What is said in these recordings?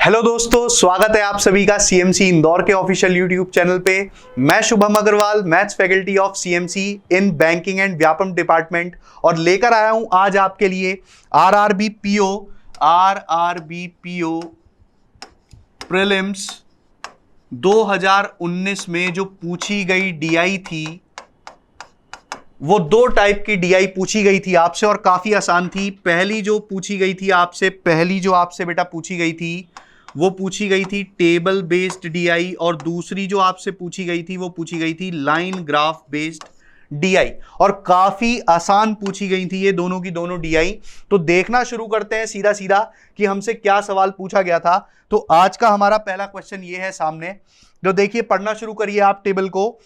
Hello दोस्तों, स्वागत है आप सभी का सीएमसी इंदौर के ऑफिशियल यूट्यूब चैनल पे। मैं Shubham Agarwal, maths faculty of CMC in banking and Vyapam department, और लेकर आया हूं आज आपके लिए आरआरबी पीओ प्रीलिम्स 2019 में जो पूछी गई डीआई थी, वो दो टाइप की डीआई पूछी गई थी आपसे और काफी आसान थी। पहली जो आपसे बेटा पूछी गई थी वो पूछी गई थी टेबल बेस्ड डीआई, और दूसरी जो आपसे पूछी गई थी वो पूछी गई थी लाइन ग्राफ बेस्ड डीआई, और काफी आसान पूछी गई थी ये दोनों की दोनों डीआई। तो देखना शुरू करते हैं सीधा सीधा कि हमसे क्या सवाल पूछा गया था। तो आज का हमारा पहला क्वेश्चन ये है सामने, जो देखिए पढ़ना शुरू करिए आप टेबल को।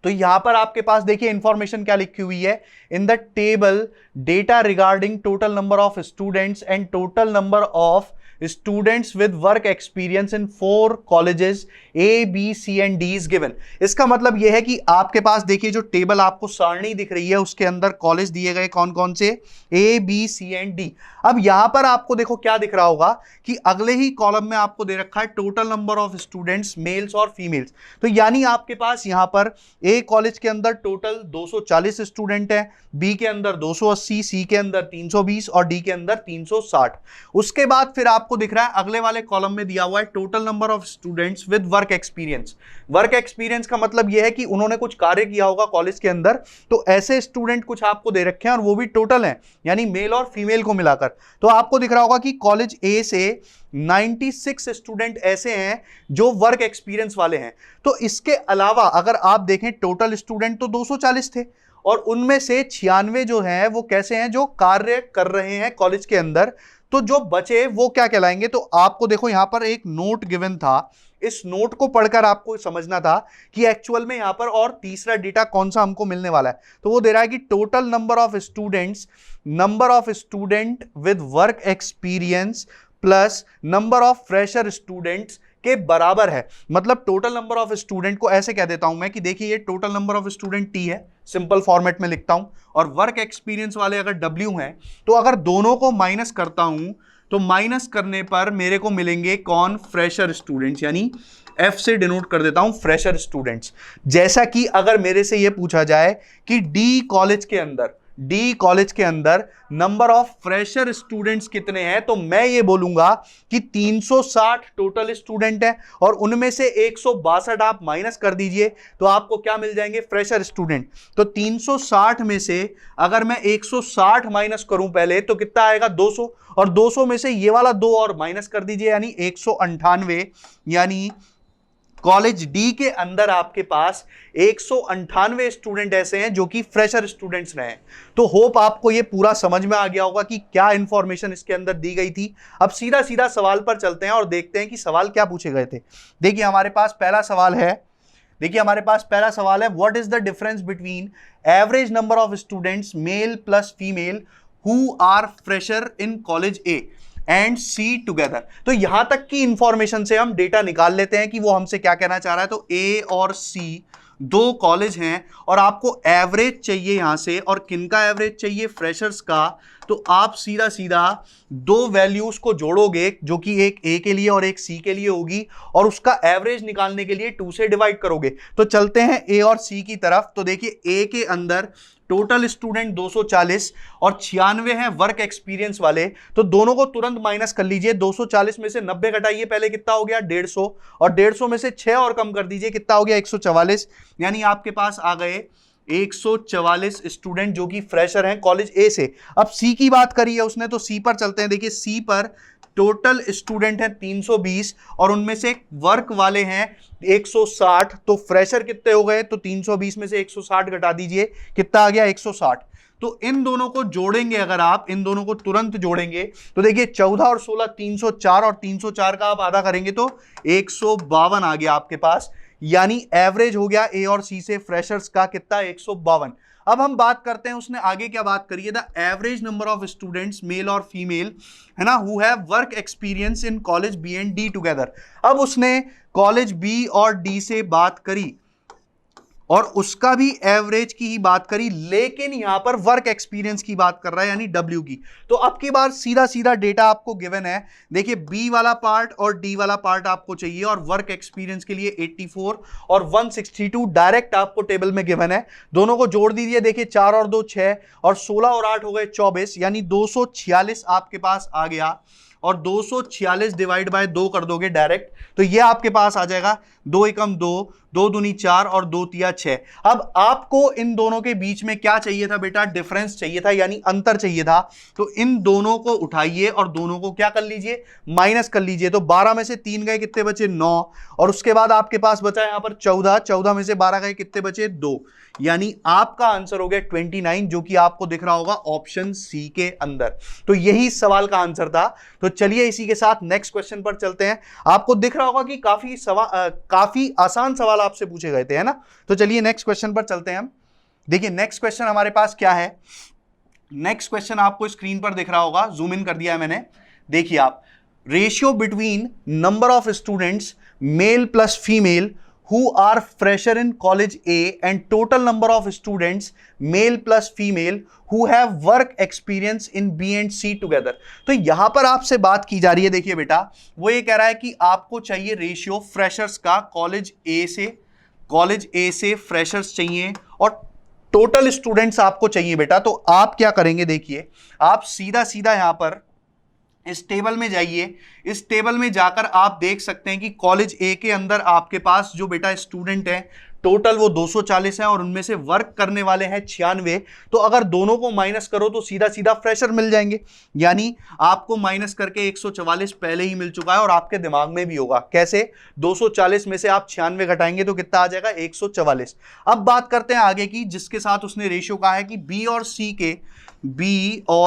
तो यहां पर आपके पास देखिए इंफॉर्मेशन क्या लिखी हुई है। In the table data regarding total number of students and total number of students with work experience in 4 colleges A B C and D is given. इसका मतलब यह है कि आपके पास देखिए जो टेबल आपको सारणी दिख रही है उसके अंदर कॉलेज दिए गए कौन कौन से, A B C and D. अब यहां पर आपको देखो क्या दिख रहा होगा कि अगले ही कॉलम में आपको दे रखा है total number of students males और फीमेल्स। तो यानी आपके पास यहां पर ए कॉलेज के अंदर टोटल 240 स्टूडेंट है, बी के अंदर 280, सी के अंदर 320 और डी के अंदर 360। उसके बाद फिर आपको दिख रहा है अगले वाले कॉलम में दिया हुआ है total number of students with work experience. Work experience का मतलब यह है कि उन्होंने कुछ कार्य किया होगा कॉलेज के अंदर, तो ऐसे स्टूडेंट कुछ आपको दे रखे हैं और वो भी टोटल हैं, यानी मेल और फीमेल को मिलाकर। तो आपको दिख रहा होगा कि कॉलेज ए से 96 स्टूडेंट ऐसे हैं जो वर्क एक्सपीरियंस वाले हैं। तो इसके अलावा अगर आप देखें टोटल स्टूडेंट तो 240 थे, और उनमें से 96 जो हैं वो कैसे हैं, जो कार्य कर रहे हैं कॉलेज के अंदर। तो जो बचे वो क्या कहलाएंगे। तो आपको देखो यहां पर एक नोट गिवन था, इस नोट को पढ़कर आपको समझना था कि एक्चुअल में यहां पर और तीसरा डेटा कौन सा हमको मिलने वाला है। तो वो दे रहा है कि total number of student with work experience plus number of fresher students के बराबर है। मतलब टोटल नंबर ऑफ स्टूडेंट को ऐसे कह देता हूं मैं कि देखिए ये total number of student T है, सिंपल फॉर्मेट में लिखता हूं, और वर्क एक्सपीरियंस वाले अगर डब्ल्यू हैं, तो अगर दोनों को माइनस करता हूं तो माइनस करने पर मेरे को मिलेंगे कौन, फ्रेशर स्टूडेंट्स, यानी एफ से डिनोट कर देता हूं फ्रेशर स्टूडेंट्स। जैसा कि अगर मेरे से यह पूछा जाए कि डी कॉलेज के अंदर नंबर ऑफ फ्रेशर स्टूडेंट्स कितने हैं, तो मैं ये बोलूंगा कि 360 टोटल स्टूडेंट है, और उनमें से 162 आप माइनस कर दीजिए तो आपको क्या मिल जाएंगे, फ्रेशर स्टूडेंट। तो 360 में से अगर मैं 160 माइनस करूं पहले तो कितना आएगा, 200, और 200 में से ये वाला 2 और माइनस कर दीजिए यानी 198। यानी कॉलेज डी के अंदर आपके पास 198 स्टूडेंट ऐसे हैं जो कि फ्रेशर स्टूडेंट्स रहे हैं। तो होप आपको ये पूरा समझ में आ गया होगा कि क्या इंफॉर्मेशन इसके अंदर दी गई थी। अब सीधा सीधा सवाल पर चलते हैं और देखते हैं कि सवाल क्या पूछे गए थे। देखिए हमारे पास पहला सवाल है, what is the difference between average number of students male plus female who are fresher in college A and C together. तो यहां तक की इंफॉर्मेशन से हम डेटा निकाल लेते हैं कि वो हमसे क्या कहना चाह रहा है। तो ए और सी दो कॉलेज हैं और आपको एवरेज चाहिए यहां से, और किनका एवरेज चाहिए, फ्रेशर्स का। तो आप सीधा सीधा दो वैल्यूज को जोड़ोगे जो कि एक ए के लिए और एक सी के लिए होगी, और उसका एवरेज निकालने के लिए 2 से डिवाइड करोगे। तो चलते हैं ए और सी की तरफ। तो देखिए ए के अंदर टोटल स्टूडेंट 240 और 96 हैं वर्क एक्सपीरियंस वाले, तो दोनों को तुरंत माइनस कर लीजिए। 240 में से 90 घटाइए पहले, कितना हो गया, 150, और 150 में से 6 और कम कर दीजिए, कितना हो गया, 144। यानी आपके पास आ गए 144 स्टूडेंट जो कि फ्रेशर हैं कॉलेज ए से। अब सी की बात करी है उसने, तो सी पर चलते हैं। देखिए सी पर टोटल स्टूडेंट हैं 320 और उनमें से वर्क वाले हैं 160। तो फ्रेशर कितने हो गए, तो 320 में से 160 घटा दीजिए, कितना आ गया, 160। तो इन दोनों को जोड़ेंगे, अगर आप इन दोनों को तुरंत जोड़ेंगे तो देखिए 14 और 16 304, और 304 का आप आधा करेंगे तो 152 आ गया आपके पास। यानी एवरेज हो गया ए और सी से फ्रेशर्स का कितना, 152। अब हम बात करते हैं उसने आगे क्या बात करी है, the average number of students male और फीमेल, है ना, who have work experience in college B and D together. अब उसने कॉलेज बी और डी से बात करी और उसका भी एवरेज की ही बात करी, लेकिन यहां पर वर्क एक्सपीरियंस की बात कर रहा है यानी डब्ल्यू की। तो अब की बार सीधा सीधा डेटा आपको गिवन है, देखिए बी वाला पार्ट और डी वाला पार्ट आपको चाहिए, और वर्क एक्सपीरियंस के लिए 84 और 162 डायरेक्ट आपको टेबल में गिवन है। दोनों को जोड़ दीजिए, देखिए 4 और 2 6 और 16 और 8 हो गए 24, यानी 246 आपके पास आ गया। और 246 डिवाइड बाय 2 कर दोगे डायरेक्ट, तो ये आपके पास आ जाएगा 2 एकम 2, 2 दूनी 4 और 2 तिया 6। अब आपको इन दोनों के बीच में क्या चाहिए था बेटा? डिफरेंस चाहिए था, यानी अंतर चाहिए था। तो इन दोनों को उठाइए और दोनों को क्या कर लीजिए? माइनस कर लीजिए। तो 12 में से 3 गए, कितने बचे? 9। और उसके बाद आपके पास बचा यहां पर 14, 14 में से 12 गए, कितने बचे? 2। यानी आपका आंसर हो गया 29, जो कि आपको दिख रहा होगा ऑप्शन सी के अंदर। तो यही इस सवाल का आंसर था। तो चलिए इसी के साथ नेक्स्ट क्वेश्चन पर चलते हैं। आपको दिख रहा होगा कि काफी आसान सवाल आपसे पूछे गए थे, है ना? तो चलिए नेक्स्ट क्वेश्चन पर चलते हैं हम। देखिए नेक्स्ट क्वेश्चन हमारे पास क्या है। नेक्स्ट क्वेश्चन आपको स्क्रीन पर दिख रहा होगा, जूम इन कर दिया है मैंने। देखिए आप, ratio between number of students male plus female who are fresher in college A and total number of students male plus female who have work experience in B and C together। तो यहां पर आपसे बात की जा रही है, देखिए बेटा, वो ये कह रहा है कि आपको चाहिए रेशियो फ्रेशर्स का, कॉलेज ए से फ्रेशर्स चाहिए और टोटल स्टूडेंट्स आपको चाहिए बेटा। तो आप क्या करेंगे? देखिए आप सीधा सीधा यहां पर इस टेबल में जाइए। इस टेबल में जाकर आप देख सकते हैं कि कॉलेज ए के अंदर आपके पास जो बेटा स्टूडेंट है टोटल वो 240 है और उनमें से वर्क करने वाले हैं 96। तो अगर दोनों को माइनस करो तो सीधा सीधा फ्रेशर मिल जाएंगे, यानी आपको माइनस करके 144 पहले ही मिल चुका है और आपके दिमाग में भी होगा कैसे। 240 में से आप 96 घटाएंगे तो कितना आ जाएगा? 144। अब बात करते हैं आगे की, जिसके साथ उसने रेशियो कहा है कि बी और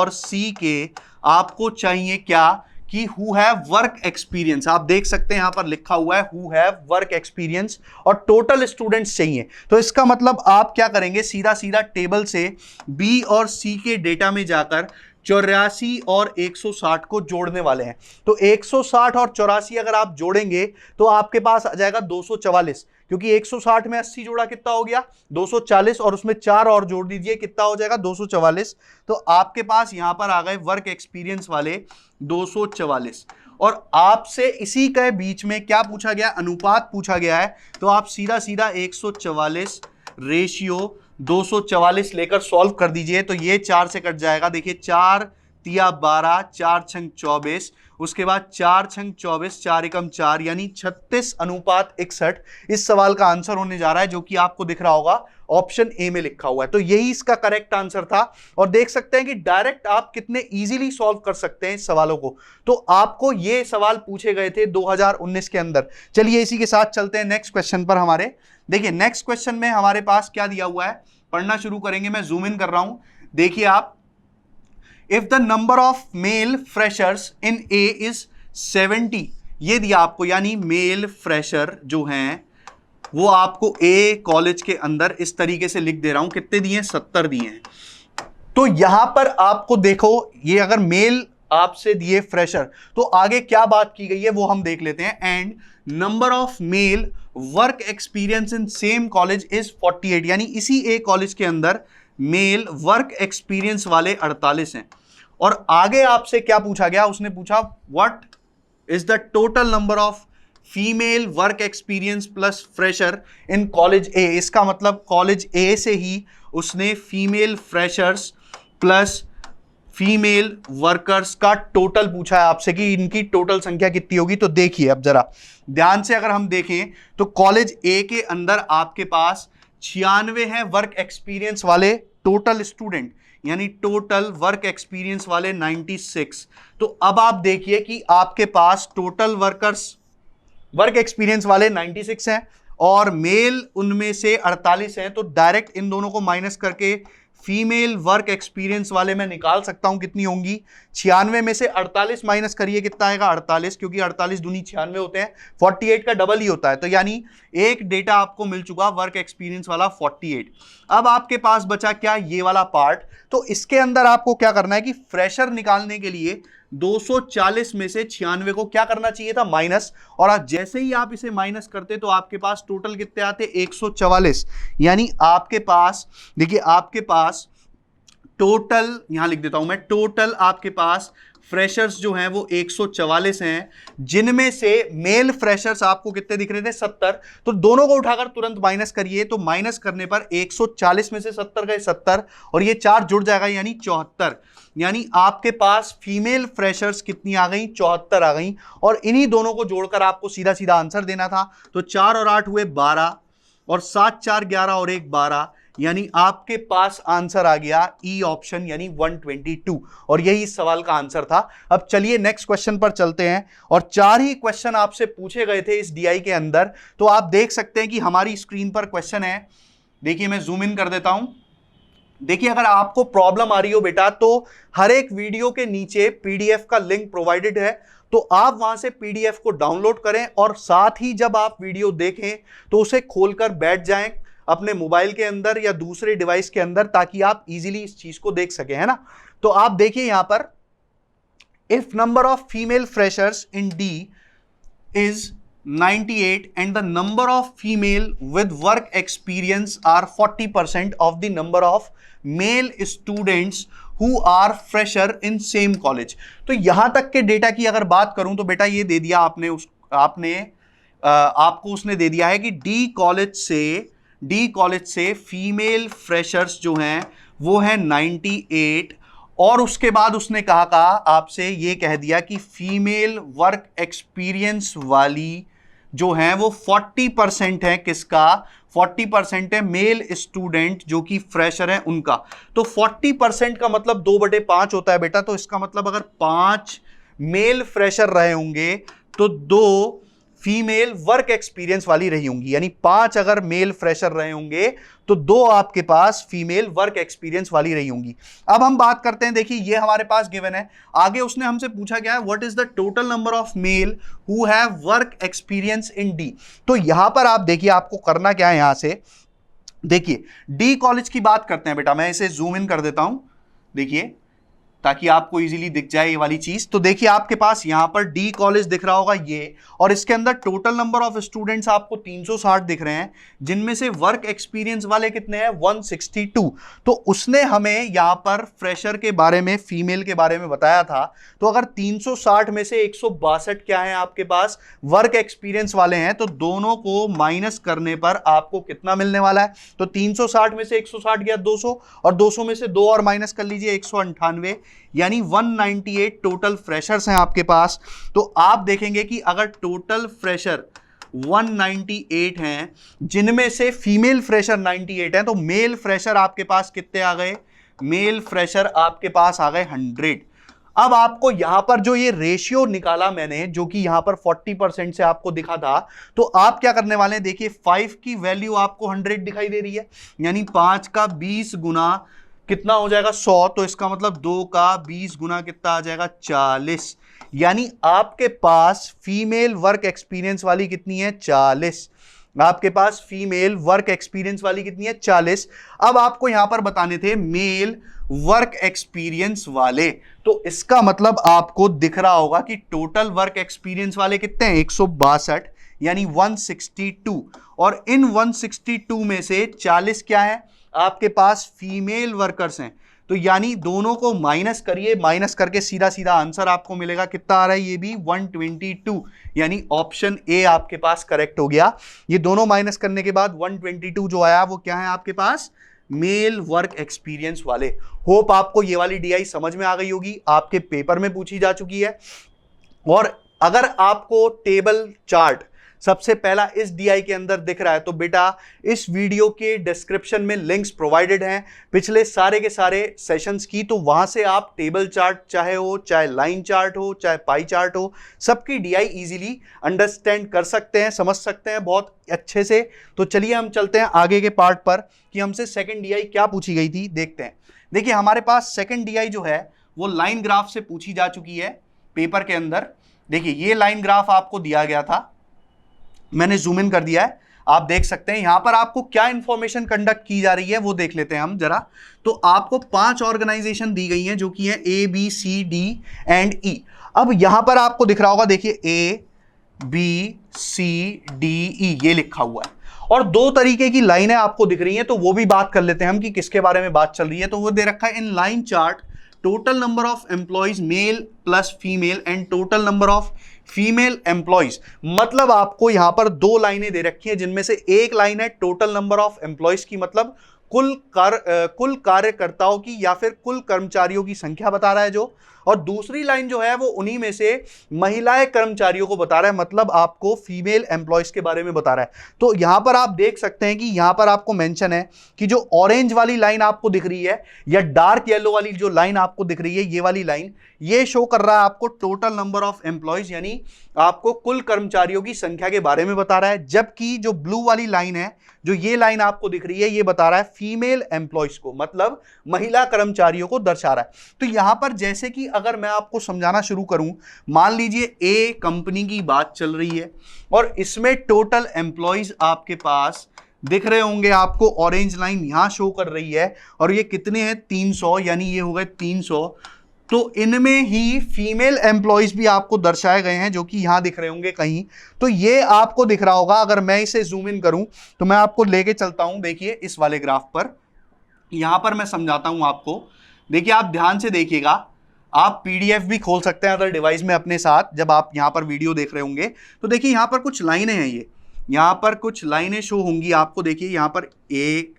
सी के आपको चाहिए क्या? कि हु हैव वर्क एक्सपीरियंस। आप देख सकते हैं यहां पर लिखा हुआ है हु हैव वर्क एक्सपीरियंस, और टोटल स्टूडेंट्स चाहिए। तो इसका मतलब आप क्या करेंगे? सीधा सीधा टेबल से बी और सी के डेटा में जाकर 84 और 160 को जोड़ने वाले हैं। तो 160 और 84 अगर आप जोड़ेंगे तो आपके पास आ जाएगा 244, क्योंकि 160 में 80 जोड़ा कितना हो गया? 240, और उसमें 4 और जोड़ दीजिए, कितना हो जाएगा? 244। तो आपके पास यहां पर आ गए वर्क एक्सपीरियंस वाले 244। और आपसे इसी के बीच में क्या पूछा गया? अनुपात पूछा गया है। तो आप सीधा सीधा 144 रेशियो 244 लेकर सॉल्व कर दीजिए, तो ये 4 से कट जाएगा। देखिए 4 तिया 12, 4 छंग 24, उसके बाद 4 छंग 24, 4 एकम 4, यानी 36:61 इस सवाल का आंसर होने जा रहा है, जो कि आपको दिख रहा होगा ऑप्शन ए में लिखा हुआ है। तो यही इसका करेक्ट आंसर था। और देख सकते हैं कि डायरेक्ट आप कितने इजीली सॉल्व कर सकते हैं इस सवालों को। तो आपको ये सवाल पूछे गए थे 2019 के अंदर। चलिए इसी के साथ चलते हैं नेक्स्ट क्वेश्चन पर हमारे। देखिए नेक्स्ट क्वेश्चन में हमारे पास क्या दिया हुआ है, पढ़ना शुरू करेंगे। मैं जूम इन कर रहा हूं। देखिए आप, if the number of mail freshers in A is 70, ये दिया आपको, यानी मेल फ्रेशर जो हैं वो आपको ए कॉलेज के अंदर इस तरीके से लिख दे रहा हूं, कितने दिए? 70 दिए हैं। तो यहां पर आपको देखो, ये अगर मेल आपसे दिए फ्रेशर, तो आगे क्या बात की गई है वो हम देख लेते हैं। And number of mail work experience in same college is 48, यानी इसी ए कॉलेज के अंदर मेल वर्क एक्सपीरियंस वाले 48 हैं। और आगे आपसे क्या पूछा गया? उसने पूछा what is the total number of female work experience plus fresher in college A. इसका मतलब कॉलेज ए से ही उसने female freshers plus female workers का टोटल पूछा है आपसे कि इनकी टोटल संख्या कितनी होगी। तो देखिए अब जरा ध्यान से अगर हम देखें तो कॉलेज ए के अंदर आपके पास 96 हैं वर्क एक्सपीरियंस वाले टोटल स्टूडेंट, यानी टोटल वर्क एक्सपीरियंस वाले 96। तो अब आप देखिए कि आपके पास टोटल वर्क एक्सपीरियंस वाले 96 हैं और मेल उनमें से 48 हैं। तो डायरेक्ट इन दोनों को माइनस करके फीमेल वर्क एक्सपीरियंस वाले मैं निकाल सकता हूं कितनी होंगी। 96 में से 48 माइनस करिए, कितना आएगा? 48, क्योंकि 48 दूनी 96 होते हैं, 48 का डबल ही होता है। तो यानी एक डेटा आपको मिल चुका वर्क एक्सपीरियंस वाला 48। अब आपके पास बचा क्या? ये वाला पार्ट। तो इसके अंदर आपको क्या करना है कि फ्रेशर निकालने के लिए 240 में से 96 को क्या करना चाहिए था, माइनस। और आज जैसे ही आप इसे माइनस करते तो आपके पास टोटल कितने आते, 144। यानी आपके पास, देखिए आपके पास टोटल, यहां लिख देता हूं मैं, टोटल आपके पास फ्रेशर्स जो हैं वो 144 हैं, जिनमें से मेल फ्रेशर्स आपको कितने दिख रहे थे, 70। तो दोनों को उठाकर तुरंत माइनस करिए, तो माइनस करने पर 140 में से 70 गए 70, और ये 4 जुड़ जाएगा यानी 74। यानी आपके पास फीमेल फ्रेशर्स कितनी आ गई, 74 आ गई। और इन्हीं दोनों को जोड़कर आपको सीधा सीधा आंसर देना था। तो 4 और 8 हुए 12, और 7 4 11 और 1 12, यानी आपके पास आंसर आ गया ई ऑप्शन यानी 122। और यही इस सवाल का आंसर था। अब चलिए नेक्स्ट क्वेश्चन पर चलते हैं। और 4 ही क्वेश्चन आपसे पूछे गए थे इस डीआई के अंदर। तो आप देख सकते हैं कि हमारी स्क्रीन पर क्वेश्चन है। देखिए मैं जूम इन कर देता हूं। देखिए अगर आपको प्रॉब्लम आ रही हो बेटा, तो हर एक वीडियो के नीचे पीडीएफ का लिंक प्रोवाइडेड है, तो आप वहां से पीडीएफ को डाउनलोड करें, और साथ ही जब आप वीडियो देखें तो उसे खोलकर बैठ जाएं अपने मोबाइल के अंदर या दूसरे डिवाइस के अंदर, ताकि आप इजीली इस चीज को देख सकें, है ना। तो आप देखिए यहां पर, if number of female freshers in D is 98 and the number of female with work experience are 40% of the number of male students who are fresher in same college। तो यहां तक के डेटा की अगर बात करूं तो बेटा ये दे दिया आपको उसने दे दिया है कि डी कॉलेज से फीमेल फ्रेशर्स जो हैं वो है 98, और उसके बाद उसने कहा आपसे ये कह दिया कि फीमेल वर्क एक्सपीरियंस वाली जो है वो 40% है। किसका, 40% है मेल स्टूडेंट जो कि फ्रेशर है उनका। तो 40% का मतलब 2/5 होता है बेटा। तो इसका मतलब अगर 5 मेल फ्रेशर रहे होंगे तो 2 फीमेल वर्क एक्सपीरियंस वाली रही होंगी। यानी 5 अगर मेल फ्रेशर रहे होंगे तो 2 आपके पास फीमेल वर्क एक्सपीरियंस वाली रही होंगी। अब हम बात करते हैं, देखिए ये हमारे पास गिवन है। आगे उसने हमसे पूछा क्या है, what is the total number of mail who have work experience in D. तो यहां पर आप देखिए आपको करना क्या है, यहां से देखिए डी कॉलेज की बात करते हैं बेटा। मैं इसे जूम इन कर देता हूं, देखिए ताकि आपको इजीली दिख जाए ये वाली चीज। तो देखिए आपके पास यहां पर डी कॉलेज दिख रहा होगा ये, और इसके अंदर टोटल नंबर ऑफ स्टूडेंट्स आपको 360 दिख रहे हैं, जिनमें से वर्क एक्सपीरियंस वाले कितने हैं, 162। तो उसने हमें यहां पर फ्रेशर के बारे में, फीमेल के बारे में बताया था। तो अगर 360 में से 162 क्या है आपके पास वर्क एक्सपीरियंस वाले हैं, तो दोनों को माइनस करने पर आपको कितना मिलने वाला है। तो 360 में से 160 गया 200, और 200 में से 2 और माइनस कर लीजिए 198, यानी 198 टोटल फ्रेशर्स हैं आपके पास। तो आप देखेंगे कि अगर टोटल फ्रेशर 198 हैं, जिनमें से फीमेल फ्रेशर 98 हैं, तो मेल फ्रेशर आपके पास कितने आ गए, मेल फ्रेशर आपके पास आ गए 100। अब आपको यहां पर जो ये रेशियो निकाला मैंने, जो कि यहां पर 40% से आपको दिखा था, तो आप क्या करने वाले हैं, देखिए 5 की वैल्यू आपको 100 दिखाई दे रही है, यानी 5 का 20 गुना कितना हो जाएगा, 100। तो इसका मतलब 2 का 20 गुना कितना आ जाएगा, 40। यानी आपके पास फीमेल वर्क एक्सपीरियंस वाली कितनी है, 40। आपके पास फीमेल वर्क एक्सपीरियंस वाली कितनी है, 40। अब आपको यहां पर बताने थे मेल वर्क एक्सपीरियंस वाले। तो इसका मतलब आपको दिख रहा होगा कि टोटल वर्क एक्सपीरियंस वाले कितने हैं, 162, यानी 162। और इन 162 में से 40 क्या है आपके पास, फीमेल वर्कर्स हैं। तो यानी दोनों को माइनस करिए, माइनस करके सीधा सीधा आंसर आपको मिलेगा कितना आ रहा है, ये भी 122। यानी ऑप्शन ए आपके पास करेक्ट हो गया। ये दोनों माइनस करने के बाद 122 जो आया वो क्या है आपके पास, मेल वर्क एक्सपीरियंस वाले। होप आपको ये वाली डीआई समझ में आ गई होगी, आपके पेपर में पूछी जा चुकी है। और अगर आपको टेबल चार्ट सबसे पहला इस डीआई के अंदर दिख रहा है, तो बेटा इस वीडियो के डिस्क्रिप्शन में लिंक्स प्रोवाइडेड हैं पिछले सारे के सारे सेशंस की। तो वहां से आप टेबल चार्ट चाहे हो, चाहे लाइन चार्ट हो, चाहे पाई चार्ट हो, सबकी डीआई इजीली अंडरस्टैंड कर सकते हैं, समझ सकते हैं बहुत अच्छे से। तो चलिए हम चलते हैं आगे के पार्ट पर कि हमसे सेकंड डीआई क्या पूछी गई थी, देखते हैं। देखिए हमारे पास सेकंड डीआई जो है वो लाइन ग्राफ से पूछी जा चुकी है पेपर के अंदर। देखिए ये लाइन ग्राफ आपको दिया गया था, मैंने जूम इन कर दिया है। आप देख सकते हैं यहां पर आपको क्या इंफॉर्मेशन कंडक्ट की जा रही है वो देख लेते हैं हम जरा। तो आपको 5 ऑर्गेनाइजेशन दी गई हैं जो कि है ABCD एंड E। अब यहां पर आपको दिख रहा होगा, देखिए ABCDE ये लिखा हुआ है और 2 तरीके की लाइनें आपको दिख रही हैं, तो वो भी बात कर लेते हैं हम कि किसके बारे में बात चल रही है। तो वो दे रखा है in line chart total number of employees male plus female and total number of female employees. मतलब आपको यहां पर 2 लाइनें दे रखी हैं जिनमें से एक लाइन है टोटल नंबर ऑफ एम्प्लॉइज की, मतलब कुल कार्यकर्ताओं की या फिर कुल कर्मचारियों की संख्या बता रहा है जो, और दूसरी लाइन जो है वो उन्हीं में से महिलाएं कर्मचारियों को बता रहा है, मतलब आपको फीमेल एम्प्लॉयज के बारे में बता रहा है। तो यहां पर आप देख सकते हैं कि यहां पर आपको मेंशन है कि जो ऑरेंज वाली लाइन आपको दिख रही है या डार्क येलो वाली जो लाइन आपको दिख रही है, ये वाली लाइन ये शो कर रहा है आपको टोटल नंबर ऑफ एम्प्लॉयज, यानी आपको कुल कर्मचारियों की संख्या के बारे में बता रहा है। जबकि जो ब्लू वाली लाइन है, जो ये लाइन आपको दिख रही है, ये बता रहा है फीमेल एम्प्लॉयज को, मतलब महिला कर्मचारियों को दर्शा रहा है। तो यहां पर जैसे कि अगर मैं आपको समझाना शुरू करूं, मान लीजिए ए कंपनी की बात चल रही है और इसमें टोटल एम्प्लॉयज आपके पास दिख रहे होंगे, आपको ऑरेंज लाइन यहां शो कर रही है और ये कितने हैं 300, यानी ये हो गए 300। तो इनमें ही फीमेल एम्प्लॉयज भी आपको दर्शाए गए हैं जो कि यहां दिख रहे होंगे कहीं। तो ये आपको दिख रहा होगा, अगर मैं इसे जूम इन करूं तो मैं आपको लेके चलता हूं, देखिए इस वाले ग्राफ पर, यहां पर मैं समझाता हूं आपको। देखिए आप ध्यान से देखिएगा, आप PDF भी खोल सकते हैं अदर डिवाइस में अपने साथ जब आप यहां पर वीडियो देख रहे होंगे। तो देखिए यहां पर कुछ लाइनें हैं, ये यहां पर कुछ लाइनें शो होंगी आपको, देखिए यहां पर एक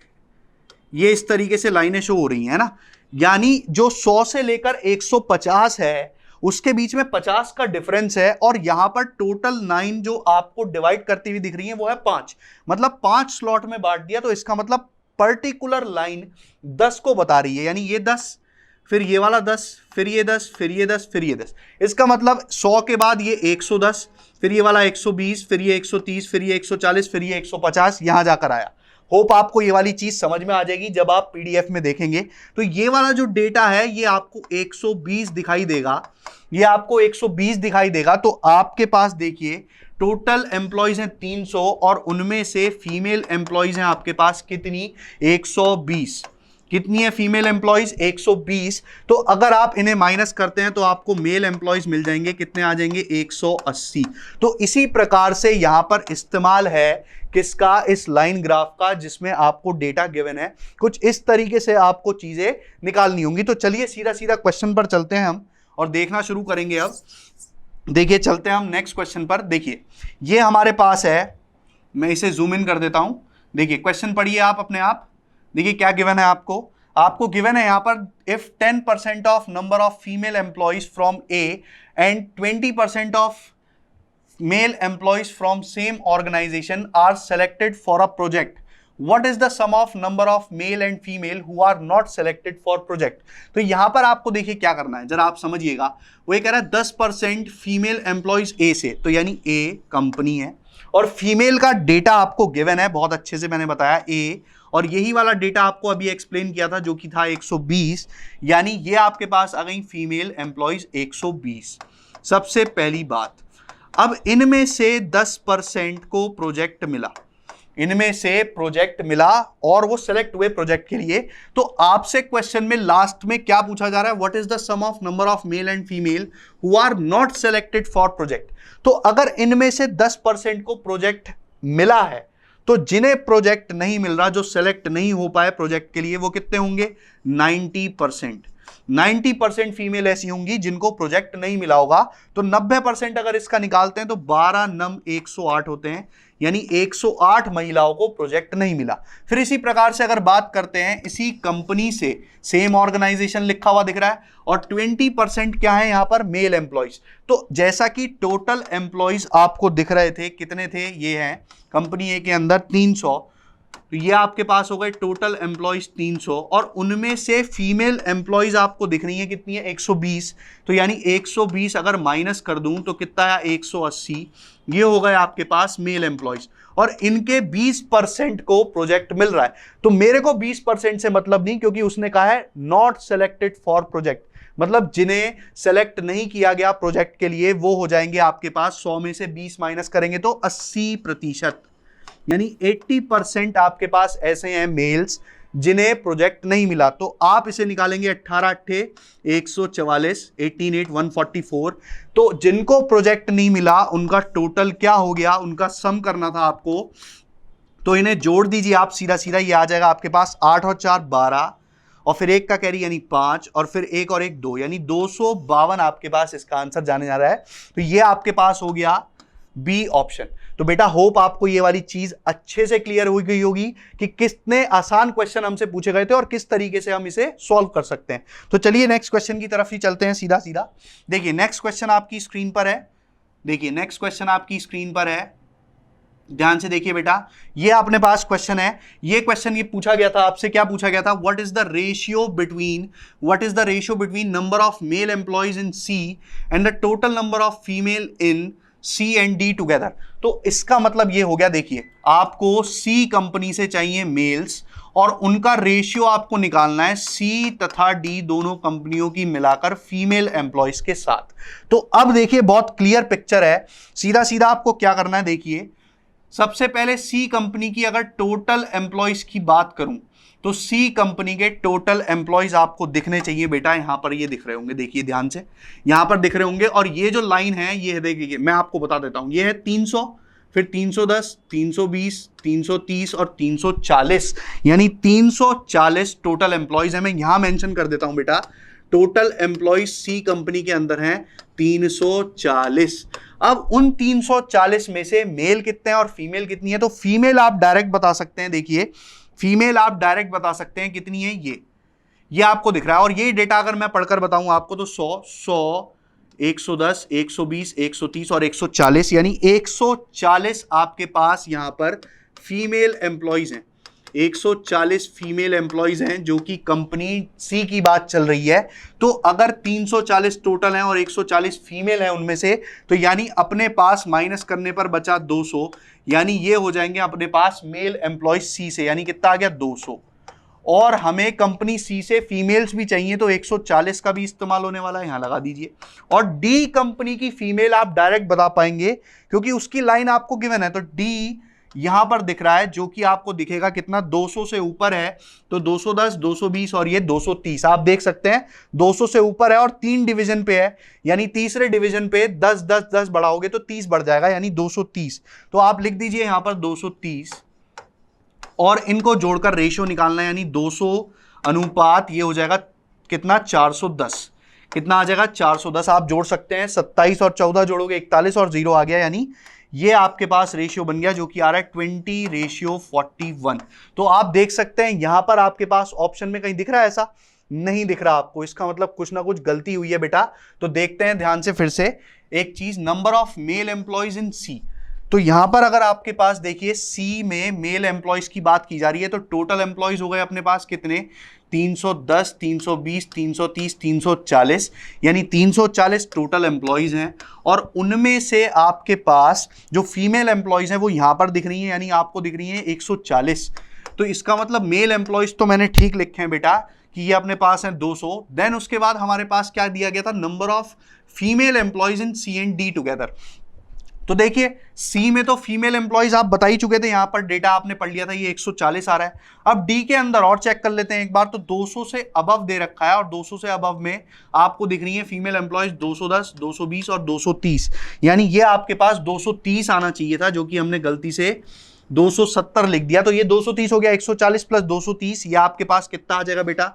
ये इस तरीके से लाइनें शो हो रही हैं ना, यानी जो 100 से लेकर 150 है उसके बीच में 50 का डिफरेंस है, और यहां पर टोटल 9 जो आपको डिवाइड करती हुई दिख रही है वो है 5, मतलब 5 स्लॉट में बांट दिया। तो इसका मतलब पर्टिकुलर लाइन 10 को बता रही है, यानी ये 10, फिर ये वाला 10, फिर ये 10, फिर ये 10, फिर ये 10। इसका मतलब 100 के बाद ये 110, फिर ये वाला 120, फिर ये 130, फिर ये 140, फिर ये 150 यहां जाकर आया। होप आपको ये वाली चीज समझ में आ जाएगी जब आप PDF में देखेंगे। तो ये वाला जो डेटा है ये आपको 120 दिखाई देगा, ये आपको 120 दिखाई देगा। तो आपके पास देखिए टोटल एम्प्लॉयज हैं 300 और उनमें से फीमेल एम्प्लॉयज हैं आपके पास कितनी, 120। कितनी है फीमेल एम्प्लॉयज, 120। तो अगर आप इन्हें माइनस करते हैं तो आपको मेल एम्प्लॉयज मिल जाएंगे, कितने आ जाएंगे, 180। तो इसी प्रकार से यहां पर इस्तेमाल है किसका, इस लाइन ग्राफ का, जिसमें आपको डेटा गिवन है। कुछ इस तरीके से आपको चीजें निकालनी होंगी। तो चलिए सीधा सीधा क्वेश्चन पर चलते हैं हम और देखना शुरू करेंगे। अब देखिए चलते हैं हम नेक्स्ट क्वेश्चन पर। देखिए ये हमारे पास है, मैं इसे जूम इन कर देता हूं। देखिए क्वेश्चन पढ़िए आप अपने आप। देखिए क्या गिवन है आपको गिवन है यहां पर, if 10% of number of female employees from A and 20% of male employees from same organization are selected for a project, what is the sum of number of male and female who are not selected for project। तो यहां पर आपको देखिए क्या करना है, जरा आप समझिएगा। वो ये कह रहा है 10% फीमेल एम्प्लॉयज ए से, तो यानी ए कंपनी है और फीमेल का डेटा आपको गिवन है, बहुत अच्छे से मैंने बताया ए, और यही वाला डेटा आपको अभी एक्सप्लेन किया था जो कि था 120, यानी ये आपके पास आ गई फीमेल एम्प्लॉयज 120। सबसे पहली बात, अब इनमें से 10% को प्रोजेक्ट मिला, इनमें से प्रोजेक्ट मिला और वो सेलेक्ट हुए प्रोजेक्ट के लिए। तो आपसे क्वेश्चन में लास्ट में क्या पूछा जा रहा है, what is the sum of number of male and female who are not selected for project. तो अगर इनमें से 10% को प्रोजेक्ट मिला है तो जिन्हें प्रोजेक्ट नहीं मिल रहा, जो सेलेक्ट नहीं हो पाए प्रोजेक्ट के लिए, वो कितने होंगे, 90%। 90% फीमेल ऐसी होंगी जिनको प्रोजेक्ट नहीं मिला होगा। तो 90% अगर इसका निकालते हैं तो 12 नम 108 होते हैं, यानी 108 महिलाओं को प्रोजेक्ट नहीं मिला। फिर इसी प्रकार से अगर बात करते हैं इसी कंपनी से, सेम ऑर्गेनाइजेशन लिखा हुआ दिख रहा है और 20% क्या है यहां पर, मेल एम्प्लॉयज। तो जैसा कि टोटल एम्प्लॉयज आपको दिख रहे थे, कितने थे, ये हैं कंपनी ए के अंदर 300, तो ये आपके पास हो गए टोटल एम्प्लॉयज 300 और उनमें से फीमेल एम्प्लॉयज आपको दिख रही है कितनी है, 120। तो यानी 120 अगर माइनस कर दूं तो कितना है, 180। ये हो गए आपके पास मेल एम्प्लॉयज और इनके 20% को प्रोजेक्ट मिल रहा है। तो मेरे को 20% से मतलब नहीं, क्योंकि उसने कहा है नॉट सेलेक्टेड फॉर प्रोजेक्ट, मतलब जिन्हें सेलेक्ट नहीं किया गया प्रोजेक्ट के लिए वो हो जाएंगे आपके पास 100 में से 20 माइनस करेंगे तो 80%। यानी 80% आपके पास ऐसे हैं मेल्स जिन्हें प्रोजेक्ट नहीं मिला। तो आप इसे निकालेंगे 18 अट्ठे 144, 18 8 144। तो जिनको प्रोजेक्ट नहीं मिला उनका टोटल क्या हो गया, उनका सम करना था आपको, तो इन्हें जोड़ दीजिए आप सीधा सीधा, ये आ जाएगा आपके पास 8 और 4 12, और फिर एक का कैरी यानी 5, और फिर एक और एक 2, यानी 252 आपके पास इसका आंसर जाने जा रहा है। तो ये आपके पास हो गया बी ऑप्शन। तो बेटा होप आपको ये वाली चीज अच्छे से क्लियर हो गई होगी कि कितने आसान क्वेश्चन हमसे पूछे गए थे और किस तरीके से हम इसे सॉल्व कर सकते हैं। तो चलिए नेक्स्ट क्वेश्चन की तरफ ही चलते हैं सीधा सीधा। देखिए नेक्स्ट क्वेश्चन आपकी स्क्रीन पर है, देखिए नेक्स्ट क्वेश्चन आपकी स्क्रीन पर है, ध्यान से देखिए बेटा। ये अपने पास क्वेश्चन है, ये क्वेश्चन ये पूछा गया था आपसे, क्या पूछा गया था, what is the ratio between number of male employees in C and the total number of female in C and D together. तो इसका मतलब ये हो गया, देखिए आपको सी कंपनी से चाहिए मेल्स और उनका रेशियो आपको निकालना है सी तथा डी दोनों कंपनियों की मिलाकर फीमेल एम्प्लॉयज के साथ। तो अब देखिए बहुत क्लियर पिक्चर है, सीधा सीधा आपको क्या करना है, देखिए सबसे पहले सी कंपनी की अगर टोटल एम्प्लॉयज की बात करूं तो सी कंपनी के टोटल एम्प्लॉयज आपको दिखने चाहिए बेटा, यहां पर ये दिख रहे होंगे, देखिए ध्यान से यहां पर दिख रहे होंगे। और ये जो लाइन है ये देखिए मैं आपको बता देता हूं, ये है 300, फिर 310, 320, 330 और 340, यानी 340 टोटल एम्प्लॉयज है। मैं यहां मेंशन कर देता हूं बेटा, टोटल एम्प्लॉयज सी कंपनी के अंदर हैं 340। अब उन 340 में से मेल कितने हैं और फीमेल कितनी है, तो फीमेल आप डायरेक्ट बता सकते हैं, देखिए फीमेल आप डायरेक्ट बता सकते हैं कितनी है, ये आपको दिख रहा है। और ये डेटा अगर मैं पढ़कर बताऊं आपको तो 100, 110, 120, 130 और 140, यानी 140 आपके पास यहां पर फीमेल एम्प्लॉयज हैं, 140 फीमेल एम्प्लॉयज हैं जो कि कंपनी सी की बात चल रही है। तो अगर 340 टोटल हैं और 140 फीमेल हैं उनमें से, तो यानी अपने पास माइनस करने पर बचा 200, यानी ये हो जाएंगे अपने पास मेल एम्प्लॉयज सी से, यानी कितना आ गया 200। और हमें कंपनी सी से फीमेल्स भी चाहिए तो 140 का भी इस्तेमाल होने वाला है, यहां लगा दीजिए। और डी कंपनी की फीमेल आप डायरेक्ट बता पाएंगे क्योंकि उसकी लाइन आपको गिवन है, तो डी यहां पर दिख रहा है जो कि आपको दिखेगा कितना, 200 से ऊपर है तो 210, 220 और ये 230, आप देख सकते हैं 200 से ऊपर है और 3 डिवीजन पे है, यानी तीसरे डिवीजन पे 10 10 10 बढ़ाओगे तो 30 बढ़ जाएगा, यानी 230। तो आप लिख दीजिए यहां पर 230 और इनको जोड़कर रेशियो निकालना है, यानी 200 अनुपात ये हो जाएगा कितना, 410। कितना आ जाएगा, 410। आप जोड़ सकते हैं, 27 और 14 जोड़ोगे 41 और 0 आ गया, यानी ये आपके पास रेशियो बन गया जो कि आ रहा है 20:41। तो आप देख सकते हैं यहां पर आपके पास ऑप्शन में कहीं दिख रहा है, ऐसा नहीं दिख रहा आपको, इसका मतलब कुछ ना कुछ गलती हुई है बेटा। तो देखते हैं ध्यान से फिर से एक चीज, number of male employees in C. तो यहां पर अगर आपके पास देखिए सी में मेल एम्प्लॉयज की बात की जा रही है तो टोटल एम्प्लॉयज हो गए अपने पास कितने, 310, 320, 330, 340, यानी 340 टोटल एम्प्लॉयज हैं। और उनमें से आपके पास जो फीमेल एम्प्लॉयज हैं वो यहां पर दिख रही हैं, यानी आपको दिख रही हैं 140। तो इसका मतलब मेल एम्प्लॉयज तो मैंने ठीक लिखे हैं बेटा कि ये अपने पास है 200। देन उसके बाद हमारे पास क्या दिया गया था, number of female employees in C and D together. तो देखिए सी में तो फीमेल एम्प्लॉयज आप बता ही चुके थे, यहां पर डेटा आपने पढ़ लिया था, ये 140 आ रहा है। अब डी के अंदर और चेक कर लेते हैं एक बार, तो 200 से अबव दे रखा है और 200 से अबव में आपको दिख रही है फीमेल एम्प्लॉयज 210, 220 और 230, यानी ये आपके पास 230 आना चाहिए था, जो कि हमने गलती से 270 लिख दिया। तो ये 230 हो गया, 140 प्लस 230, ये आपके पास कितना आ जाएगा बेटा,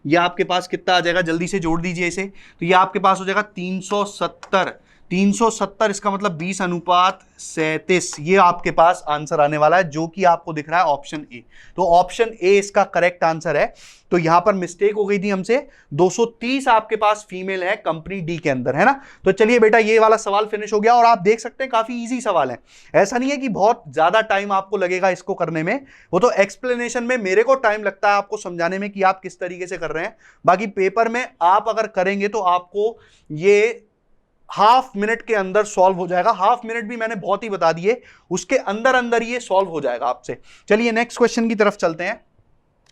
ये आपके पास कितना आ जाएगा, जल्दी से जोड़ दीजिए इसे। तो ये आपके पास हो जाएगा 370, 370 इसका मतलब 20:37, ये आपके पास आंसर आने वाला है जो कि आपको दिख रहा है ऑप्शन ए। तो ऑप्शन ए इसका करेक्ट आंसर है। तो यहां पर मिस्टेक हो गई थी हमसे, 230 आपके पास फीमेल है कंपनी डी के अंदर, है ना। तो चलिए बेटा ये वाला सवाल फिनिश हो गया और आप देख सकते हैं काफी इजी सवाल है, ऐसा नहीं है कि बहुत ज्यादा टाइम आपको लगेगा इसको करने में, वो तो एक्सप्लेनेशन में मेरे को टाइम लगता है आपको समझाने में कि आप किस तरीके से कर रहे हैं, बाकी पेपर में आप अगर करेंगे तो आपको ये हाफ मिनट के अंदर सॉल्व हो जाएगा। हाफ मिनट भी मैंने बहुत ही बता दिए, उसके अंदर अंदर ये सॉल्व हो जाएगा आपसे। चलिए नेक्स्ट क्वेश्चन की तरफ चलते हैं,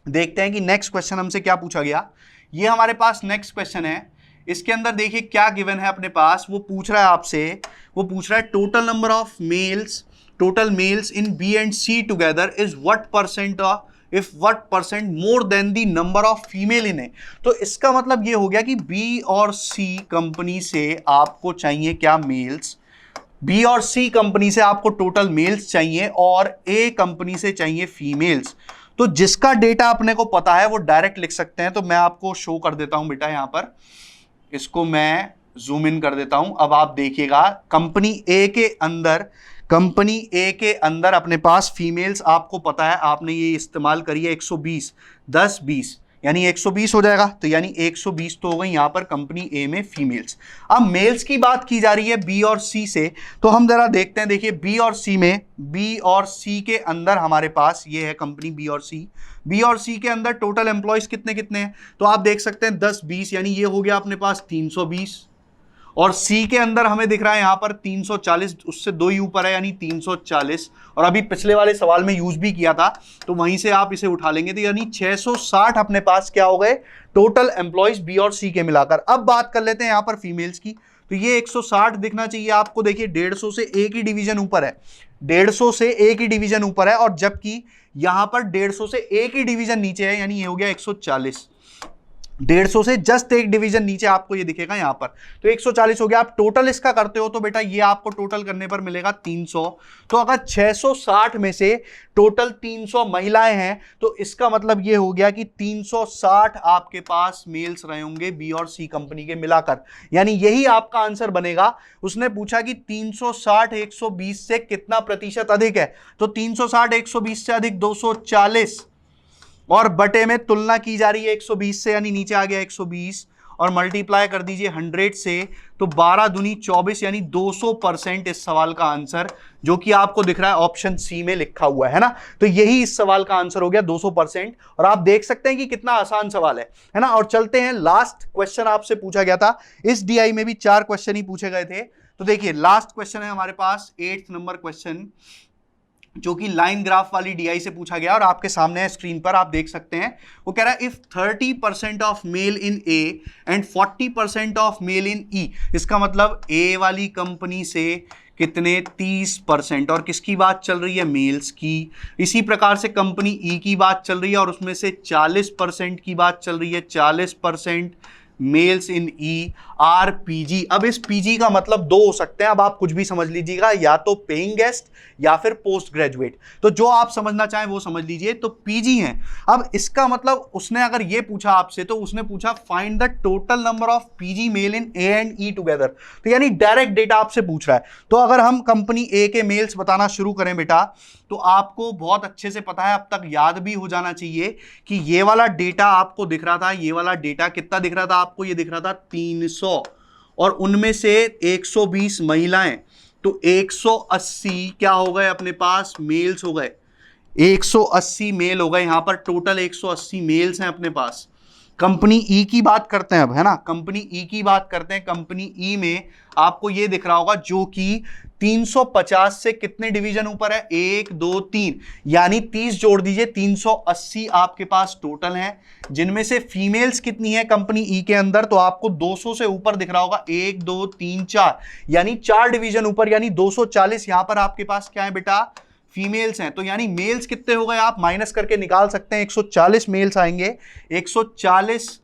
देखते हैं कि नेक्स्ट क्वेश्चन हमसे क्या पूछा गया। ये हमारे पास नेक्स्ट क्वेश्चन है, इसके अंदर देखिए क्या गिवन है अपने पास, वो पूछ रहा है आपसे, वो पूछ रहा है total number of males total males in B and C together is what percent more than the number of female in A। तो इसका मतलब ये हो गया कि B और C कंपनी से आपको चाहिए क्या, मेल्स। B और C कंपनी से आपको टोटल मेल्स चाहिए और A कंपनी से चाहिए फीमेल्स। तो जिसका डेटा अपने को पता है वो डायरेक्ट लिख सकते हैं। तो मैं आपको शो कर देता हूं बेटा, यहां पर इसको मैं जूम इन कर देता हूं। अब आप देखिएगा कंपनी ए के अंदर अपने पास फीमेल्स आपको पता है, आपने ये इस्तेमाल करी है 120, 10 20 यानी 120 हो जाएगा। तो यानी 120 तो हो गई यहां पर कंपनी ए में फीमेल्स। अब मेल्स की बात की जा रही है बी और सी से, तो हम जरा देखते हैं। देखिए बी और सी के अंदर हमारे पास ये है कंपनी बी और सी के अंदर टोटल एम्प्लॉयज कितने कितने हैं, तो आप देख सकते हैं 10 20 यानी ये हो गया अपने पास 320। और सी के अंदर हमें दिख रहा है यहां पर 340, उससे 2 ही ऊपर है यानी 340। और अभी पिछले वाले सवाल में यूज भी किया था तो वहीं से आप इसे उठा लेंगे, तो यानी 660 अपने पास क्या हो गए टोटल एम्प्लॉयज बी और सी के मिलाकर। अब बात कर लेते हैं यहां पर फीमेल्स की, तो ये 160 दिखना चाहिए आपको। देखिए 150 से एक ही डिवीजन ऊपर है, 150 से एक ही डिवीजन ऊपर है, और जबकि यहां पर 150 से एक ही डिवीजन नीचे है, यानी ये हो गया 140। 150 से जस्ट एक डिवीजन नीचे आपको ये दिखेगा यहां पर, तो 140 हो गया। आप टोटल इसका करते हो तो बेटा ये आपको टोटल करने पर मिलेगा 300। तो अगर 660 में से टोटल 300 महिलाएं हैं तो इसका मतलब ये हो गया कि 360 आपके पास मेल्स रहे होंगे बी और सी कंपनी के मिलाकर, यानी यही आपका आंसर बनेगा। उसने पूछा कि 360 120 से कितना प्रतिशत अधिक है, तो 360 120 से अधिक 240, और बटे में तुलना की जा रही है 120 से, यानी नीचे आ गया 120, और मल्टीप्लाई कर दीजिए 100 से, तो 12 दूनी 24 यानी 200% इस सवाल का आंसर, जो कि आपको दिख रहा है ऑप्शन सी में लिखा हुआ है ना। तो यही इस सवाल का आंसर हो गया 200%। और आप देख सकते हैं कि कितना आसान सवाल है ना। और चलते हैं, लास्ट क्वेश्चन आपसे पूछा गया था, इस डीआई में भी 4 क्वेश्चन ही पूछे गए थे। तो देखिए लास्ट क्वेश्चन है हमारे पास 8th नंबर क्वेश्चन, जो कि लाइन ग्राफ वाली डीआई से पूछा गया, और आपके सामने है स्क्रीन पर, आप देख सकते हैं। वो कह रहा है if 30% of male in A and 40% of male in E, इसका मतलब ए वाली कंपनी से कितने 30%, और किसकी बात चल रही है, मेल्स की। इसी प्रकार से कंपनी ई की बात चल रही है और उसमें से 40% की बात चल रही है, 40% males in E R PG. अब इस पीजी का मतलब 2 हो सकते हैं, अब आप कुछ भी समझ लीजिएगा, या तो पेइंग गेस्ट या फिर पोस्ट ग्रेजुएट, तो जो आप समझना चाहें वो समझ लीजिए। तो पीजी हैं। अब इसका मतलब उसने अगर ये पूछा आपसे, तो उसने पूछा find the total number of PG male in A and E together, तो यानी डायरेक्ट डेटा आपसे पूछ रहा है। तो अगर हम कंपनी ए के मेल्स बताना शुरू करें बेटा, तो आपको बहुत अच्छे से पता है, अब तक याद भी हो जाना चाहिए कि ये वाला डेटा आपको दिख रहा था, ये वाला डेटा कितना दिख रहा था आपको, ये दिख रहा था 300, और उनमें से 120 महिलाएं, तो 180 क्या हो गए अपने पास, मेल्स हो गए। 180 मेल हो गए, यहां पर टोटल 180 मेल्स हैं अपने पास। कंपनी ई की बात करते हैं अब, है ना, कंपनी ई की बात करते हैं। कंपनी ई में आपको ये दिख रहा होगा, जो कि 350 से कितने डिवीजन ऊपर है, 1 2 3, यानी 30 जोड़ दीजिए, 380 आपके पास टोटल हैं, जिनमें से फीमेल्स कितनी है कंपनी ई के अंदर, तो आपको 200 से ऊपर दिख रहा होगा, 1 2 3 4, यानी 4 डिवीजन ऊपर, यानी 240 यहां पर आपके पास क्या है बेटा, फीमेल्स हैं। तो यानी मेल्स कितने हो गए, आप माइनस करके निकाल सकते हैं, 140 मेल्स आएंगे, 140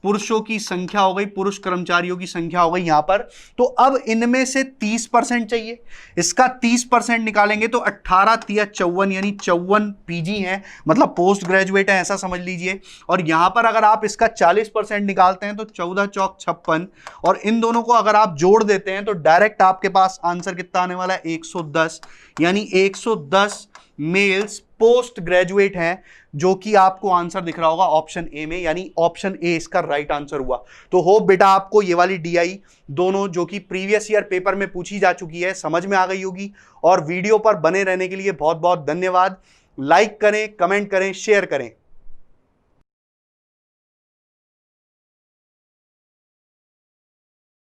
पुरुषों की संख्या हो गई, पुरुष कर्मचारियों की संख्या हो गई यहां पर। तो अब इनमें से 30% चाहिए, इसका 30% निकालेंगे तो 18 तिया 54, यानी 54 पीजी हैं, मतलब पोस्ट ग्रेजुएट है, ऐसा समझ लीजिए। और यहां पर अगर आप इसका 40% निकालते हैं तो 14 चौक 56, और इन दोनों को अगर आप जोड़ देते हैं तो डायरेक्ट आपके पास आंसर कितना आने वाला है, 110, यानी 110 मेल्स पोस्ट ग्रेजुएट हैं, जो कि आपको आंसर दिख रहा होगा ऑप्शन ए में, यानी ऑप्शन ए इसका राइट आंसर हुआ। तो होप बेटा आपको ये वाली डीआई दोनों, जो कि प्रीवियस ईयर पेपर में पूछी जा चुकी है, समझ में आ गई होगी। और वीडियो पर बने रहने के लिए बहुत बहुत धन्यवाद। लाइक करें, कमेंट करें, शेयर करें।